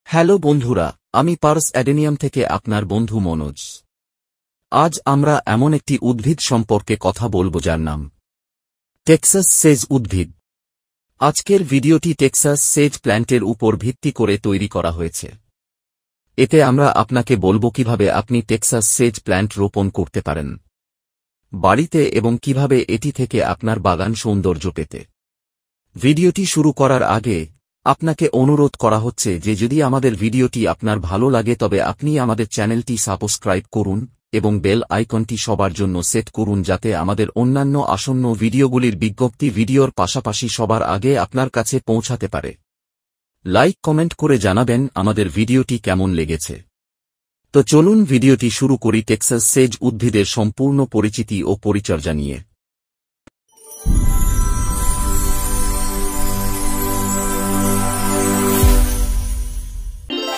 Hello বন্ধুরা, আমি purse adenium থেকে আপনার বন্ধু মনোজ। আজ আমরা এমন একটি উদ্ভিদ সম্পর্কে কথা বলবো যার নাম টেক্সাস সেজ উদ্ভিদ। আজকের ভিডিওটি টেক্সাস সেজ প্ল্যান্টের উপর ভিত্তি করে তৈরি করা হয়েছে। এতে আমরা আপনাকে বলবো কিভাবে আপনি টেক্সাস সেজ প্ল্যান্ট রোপণ করতে পারেন বাড়িতে এবং কিভাবে এটি থেকে আপনার বাগান সৌন্দর্য পেতে। ভিডিওটি শুরু করার আগে আপনাকে অনুরোধ করা হচ্ছে যে যদি আমাদের ভিডিওটি আপনার ভালো লাগে তবে আপনি আমাদের চ্যানেলটি সাবস্ক্রাইব করুন এবং বেল আইকনটি সবার জন্য সেট করুন যাতে আমাদের অন্যান্য আসন্ন ভিডিওগুলির বিজ্ঞপ্তি ভিডিওর পাশাপাশি সবার আগে আপনার কাছে পৌঁছাতে পারে। লাইক কমেন্ট করে জানাবেন আমাদের ভিডিওটি কেমন লেগেছে। তো চলুন ভিডিওটি শুরু করি টেক্সাস সেজ উদ্ভিদের সম্পূর্ণ পরিচিতি ও পরিচর্যা নিয়ে।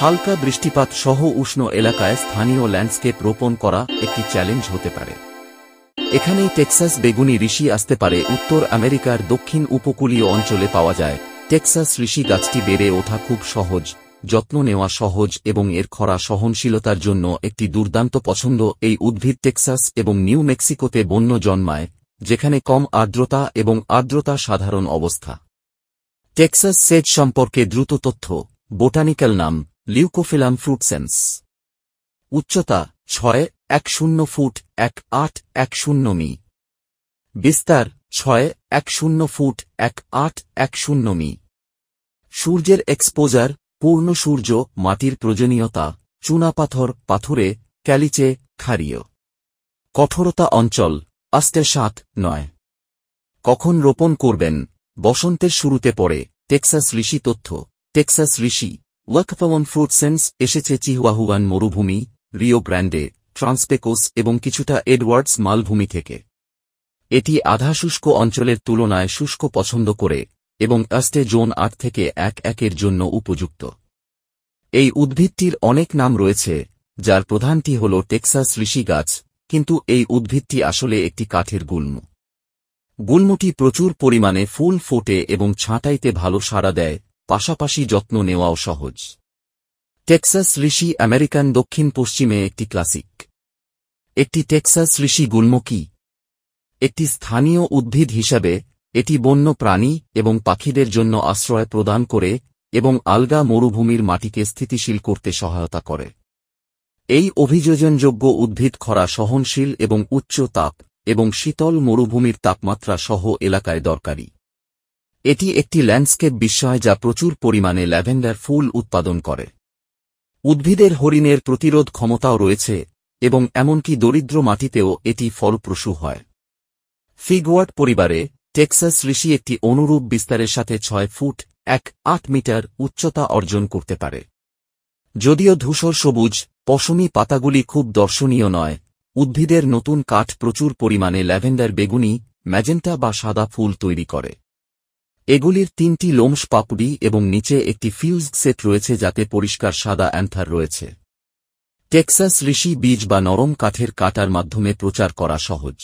হালকা বৃষ্টিপাত সহ উষ্ণ এলাকায় স্থানীয় ল্যান্ডস্কেপ রোপণ করা একটি চ্যালেঞ্জ হতে পারে। এখানেই টেক্সাস বেগুনি ঋষি আসতে পারে। উত্তর আমেরিকার দক্ষিণ উপকূলীয় অঞ্চলে পাওয়া যায়। টেক্সাস ঋষি গাছটি বেড়ে ওঠা খুব সহজ, যত্ন নেওয়া সহজ এবং এর খরা সহনশীলতার জন্য একটি দুর্দান্ত পছন্দ। এই উদ্ভিদ টেক্সাস এবং নিউ মেক্সিকোতে বন্য জন্মায়, যেখানে কম আর্দ্রতা এবং আর্দ্রতা সাধারণ অবস্থা। টেক্সাস সেজ সম্পর্কে দ্রুত তথ্য। বোটানিক্যাল নাম লিউকোফিলাম ফ্রুটসেন্স। উচ্চতা 6.10 ফুট 1.810 মি। বিস্তার 6.10 ফুট 1.810 মি। সূর্যের এক্সপোজার পূর্ণ সূর্য, মাটির প্রয়োজনীয়তা চুনাপাথর, পাথুরে, ক্যালিচে, ক্ষারীয়। কঠোরতা অঞ্চল 7.9। কখন রোপণ করবেন? বসন্তের শুরুতে পড়ে। টেক্সাস ঋষি তথ্য। টেক্সাস ঋষি ওয়াকপাওয়ান ফ্রুটসেন্স এসেছে চিহুয়াহুয়ান মরুভূমি, রিও গ্র্যান্ডে, ট্রান্সপেকোস এবং কিছুটা এডওয়ার্ডস মালভূমি থেকে। এটি আধা শুষ্ক অঞ্চলের তুলনায় শুষ্ক পছন্দ করে এবং আস্টে জোন 8 থেকে 1-1 জন্য উপযুক্ত। এই উদ্ভিদটির অনেক নাম রয়েছে, যার প্রধানটি হল টেক্সাস ঋষি গাছ, কিন্তু এই উদ্ভিদটি আসলে একটি কাঠের গুল্ম। গুল্মটি প্রচুর পরিমাণে ফুল ফোটে এবং ছাঁটাইতে ভালো সাড়া দেয়, পাশাপাশি যত্ন নেওয়াও সহজ। টেক্সাস ঋষি আমেরিকান দক্ষিণ পশ্চিমে একটি ক্লাসিক। একটি টেক্সাস ঋষি গুল্ম কি? একটি স্থানীয় উদ্ভিদ হিসাবে এটি বন্য প্রাণী এবং পাখিদের জন্য আশ্রয় প্রদান করে এবং আলগা মরুভূমির মাটিকে স্থিতিশীল করতে সহায়তা করে। এই অভিযোজনযোগ্য উদ্ভিদ খরা সহনশীল এবং উচ্চ তাপ এবং শীতল মরুভূমির তাপমাত্রা সহ এলাকায় দরকারি। এটি একটি ল্যান্ডস্কেপ বিস্ময় যা প্রচুর পরিমাণে ল্যাভেন্ডার ফুল উৎপাদন করে। উদ্ভিদের হরিণের প্রতিরোধ ক্ষমতাও রয়েছে এবং এমনকি দরিদ্র মাটিতেও এটি ফলপ্রসূ হয়। ফিগওয়ার্ড পরিবারে টেক্সাস ঋষি একটি অনুরূপ বিস্তারের সাথে 6 ফুট 1.8 মিটার উচ্চতা অর্জন করতে পারে। যদিও ধূসর সবুজ পশমি পাতাগুলি খুব দর্শনীয় নয়, উদ্ভিদের নতুন কাঠ প্রচুর পরিমাণে ল্যাভেন্ডার, বেগুনি, ম্যাজেন্টা বা সাদা ফুল তৈরি করে। এগুলির 3টি লোমশ পাপড়ি এবং নিচে একটি ফিউজড সেট রয়েছে যাতে পরিষ্কার সাদা অ্যান্থার রয়েছে। টেক্সাস ঋষি বীজ বা নরম কাঠের কাটার মাধ্যমে প্রচার করা সহজ।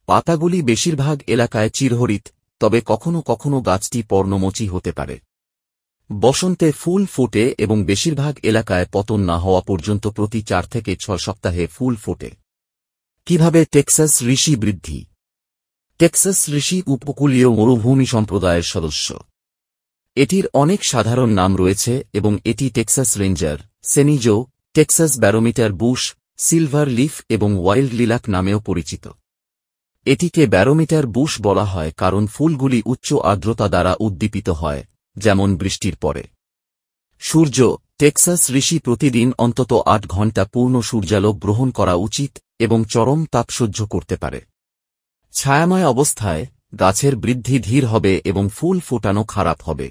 পাতাগুলি বেশিরভাগ এলাকায় চিরহরিত, তবে কখনও কখনও গাছটি পর্ণমোচী হতে পারে। বসন্তে ফুল ফোটে এবং বেশিরভাগ এলাকায় পতন না হওয়া পর্যন্ত প্রতি 4 থেকে 6 সপ্তাহে ফুল ফোটে। কিভাবে টেক্সাস ঋষি বৃদ্ধি? টেক্সাস ঋষি উপকূলীয় মরুভূমি সম্প্রদায়ের সদস্য। এটির অনেক সাধারণ নাম রয়েছে এবং এটি Texas ranger, cenizo, Texas barometer bush, silver leaf এবং ওয়াইল্ড লিলাক নামেও পরিচিত। এটিকে ব্যারোমিটার বুশ বলা হয় কারণ ফুলগুলি উচ্চ আর্দ্রতা দ্বারা উদ্দীপিত হয়, যেমন বৃষ্টির পরে। সূর্য টেক্সাস ঋষি প্রতিদিন অন্তত 8 ঘণ্টা পূর্ণ সূর্যালোক গ্রহণ করা উচিত এবং চরম তাপ সহ্য করতে পারে। ছায়াময় অবস্থায় গাছের বৃদ্ধি ধীর হবে এবং ফুল ফোটানো খারাপ হবে।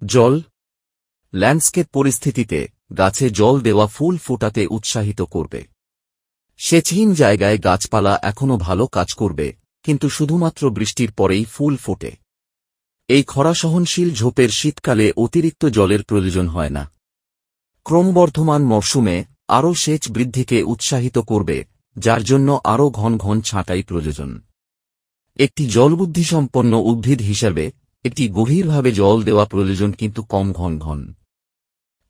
জল ল্যান্ডস্কেপ পরিস্থিতিতে গাছে জল দেওয়া ফুল ফোটাতে উৎসাহিত করবে। সেচহীন জায়গায় গাছপালা এখনও ভালো কাজ করবে, কিন্তু শুধুমাত্র বৃষ্টির পরেই ফুল ফোটে। এই খরা সহনশীল ঝোপের শীতকালে অতিরিক্ত জলের প্রয়োজন হয় না। ক্রমবর্ধমান মরশুমে আরও সেচ বৃদ্ধিকে উৎসাহিত করবে, যার জন্য আরও ঘন ঘন ছাঁটাই প্রয়োজন। একটি জলবুদ্ধিসম্পন্ন উদ্ভিদ হিসাবে একটি গভীরভাবে জল দেওয়া প্রয়োজন, কিন্তু কম ঘন ঘন।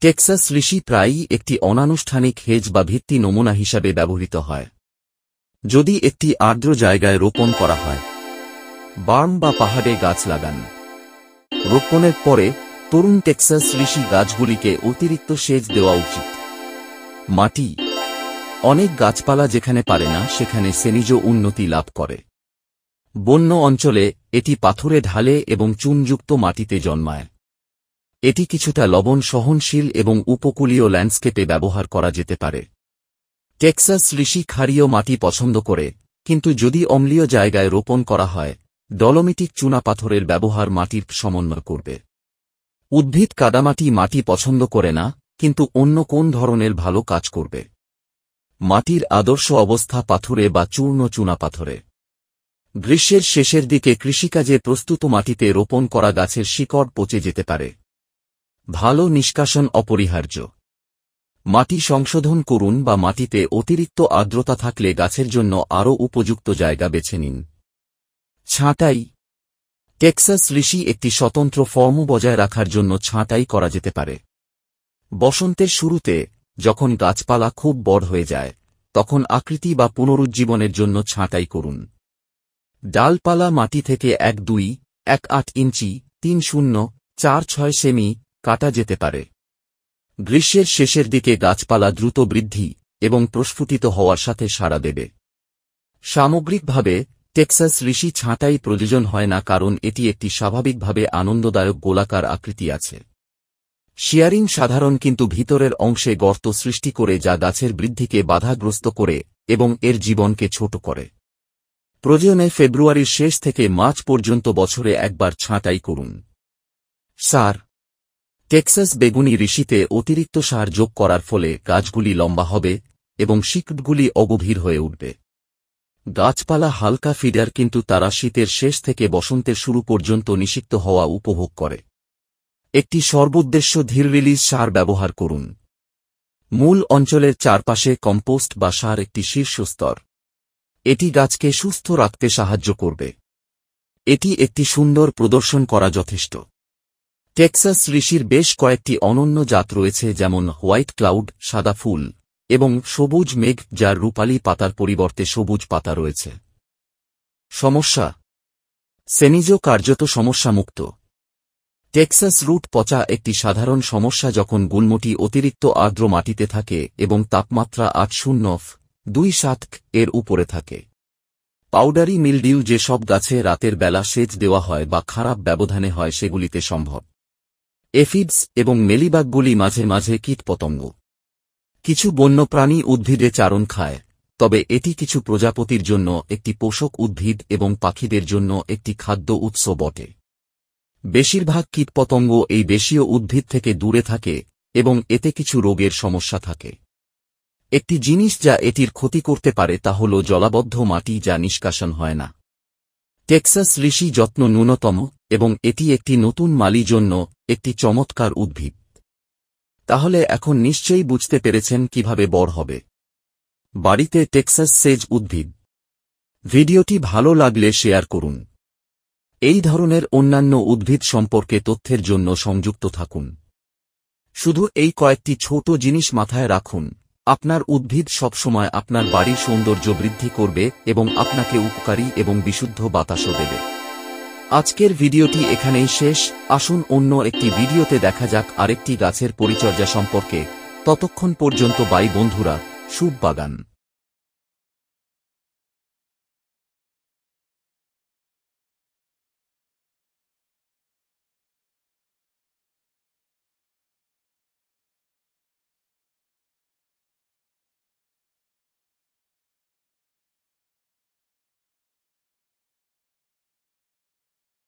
টেক্সাস ঋষি প্রায়ই একটি অনানুষ্ঠানিক হেজ বা ভিত্তি নমুনা হিসাবে ব্যবহৃত হয় যদি একটি আর্দ্র জায়গায় রোপণ করা হয়। বার্ন বা পাহাড়ে গাছ লাগান। রোপণের পরে তরুণ টেক্সাস ঋষি গাছগুলিকে অতিরিক্ত সেচ দেওয়া উচিত। মাটি। অনেক গাছপালা যেখানে পারে না সেখানে সেনিজ উন্নতি লাভ করে। বন্য অঞ্চলে এটি পাথুরে ঢালে এবং চুনযুক্ত মাটিতে জন্মায়। এটি কিছুটা লবণ সহনশীল এবং উপকূলীয় ল্যান্ডস্কেপে ব্যবহার করা যেতে পারে। টেক্সাস ঋষি ক্ষারীয় মাটি পছন্দ করে, কিন্তু যদি অম্লীয় জায়গায় রোপণ করা হয়, ডলোমিটিক চুনাপাথরের ব্যবহার মাটির সমন্বয় করবে। উদ্ভিদ কাদামাটি মাটি পছন্দ করে না, কিন্তু অন্য কোন ধরনের ভালো কাজ করবে। মাটির আদর্শ অবস্থা পাথুরে বা চূর্ণ চুনাপাথরে। গ্রীষ্মের শেষের দিকে কৃষিকাজে প্রস্তুত মাটিতে রোপণ করা গাছের শিকড় পচে যেতে পারে। ভালো নিষ্কাশন অপরিহার্য। মাটি সংশোধন করুন বা মাটিতে অতিরিক্ত আর্দ্রতা থাকলে গাছের জন্য আরও উপযুক্ত জায়গা বেছে নিন। ছাঁটাই। টেক্সাস ঋষি একটি স্বতন্ত্র ফর্ম বজায় রাখার জন্য ছাঁটাই করা যেতে পারে। বসন্তের শুরুতে, যখন গাছপালা খুব বড় হয়ে যায়, তখন আকৃতি বা পুনরুজ্জীবনের জন্য ছাঁটাই করুন। ডালপালা মাটি থেকে 1-2-1-8 ইঞ্চি 3-0-4-6 সেমি কাটা যেতে পারে। গ্রীষ্মের শেষের দিকে গাছপালা দ্রুত বৃদ্ধি এবং প্রস্ফুটিত হওয়ার সাথে সাড়া দেবে। সামগ্রিকভাবে টেক্সাস ঋষি ছাঁটাই প্রয়োজন হয় না কারণ এটি একটি স্বাভাবিকভাবে আনন্দদায়ক গোলাকার আকৃতি আছে। শিয়ারিং সাধারণ কিন্তু ভিতরের অংশে গর্ত সৃষ্টি করে যা গাছের বৃদ্ধিকে বাধাগ্রস্ত করে এবং এর জীবনকে ছোট করে। প্রয়োজনে ফেব্রুয়ারির শেষ থেকে মার্চ পর্যন্ত বছরে একবার ছাঁটাই করুন। সার। টেক্সাস বেগুনি ঋষিতে অতিরিক্ত সার যোগ করার ফলে গাছগুলি লম্বা হবে এবং শিকড়গুলি অগভীর হয়ে উঠবে। গাছপালা হালকা ফিডার কিন্তু তারা শীতের শেষ থেকে বসন্তের শুরু পর্যন্ত নিষিক্ত হওয়া উপভোগ করে। একটি সর্বোদ্দেশ্য ধীর রিলিজ সার ব্যবহার করুন। মূল অঞ্চলের চারপাশে কম্পোস্ট বা সার একটি শীর্ষস্তর। এটি গাছকে সুস্থ রাখতে সাহায্য করবে। এটি একটি সুন্দর প্রদর্শন করা যথেষ্ট। টেক্সাস ঋষির বেশ কয়েকটি অনন্য জাত রয়েছে যেমন হোয়াইট ক্লাউড সাদা ফুল এবং সবুজ মেঘ যার রূপালী পাতার পরিবর্তে সবুজ পাতা রয়েছে। সমস্যা। সেনিজ কার্যত সমস্যামুক্ত। টেক্সাস রুট পচা একটি সাধারণ সমস্যা যখন গুল্মটি অতিরিক্ত আর্দ্র মাটিতে থাকে এবং তাপমাত্রা 8-0-2-7 এর উপরে থাকে। পাউডারি মিলডিউ যেসব গাছে রাতের বেলা সেচ দেওয়া হয় বা খারাপ ব্যবধানে হয় সেগুলিতে সম্ভব। এফিডস এবং মেলিবাগগুলি মাঝে মাঝে কীটপতঙ্গ। কিছু বন্যপ্রাণী উদ্ভিদে চারণ খায়, তবে এটি কিছু প্রজাপতির জন্য একটি পোষক উদ্ভিদ এবং পাখিদের জন্য একটি খাদ্য উৎস বটে। বেশিরভাগ কীটপতঙ্গ এই দেশীয় উদ্ভিদ থেকে দূরে থাকে এবং এতে কিছু রোগের সমস্যা থাকে। একটি জিনিস যা এটির ক্ষতি করতে পারে তা হল জলাবদ্ধ মাটি যা নিষ্কাশন হয় না। টেক্সাস ঋষি যত্ন ন্যূনতম এবং এটি একটি নতুন মালি জন্য একটি চমৎকার উদ্ভিদ। তাহলে এখন নিশ্চয়ই বুঝতে পেরেছেন কিভাবে বড় হবে। বাড়িতে টেক্সাস সেজ উদ্ভিদ। ভিডিওটি ভালো লাগলে শেয়ার করুন। এই ধরনের অন্যান্য উদ্ভিদ সম্পর্কে তথ্যের জন্য সংযুক্ত থাকুন। শুধু এই কয়েকটি ছোট জিনিস মাথায় রাখুন। আপনার উদ্ভিদ সবসময় আপনার বাড়ির সৌন্দর্য বৃদ্ধি করবে এবং আপনাকে উপকারী এবং বিশুদ্ধ বাতাসও দেবে। আজকের ভিডিওটি এখানেই শেষ। আসুন অন্য একটি ভিডিওতে দেখা যাক আরেকটি গাছের পরিচর্যা সম্পর্কে। ততক্ষণ পর্যন্ত বাই বন্ধুরা, শুভ বাগান।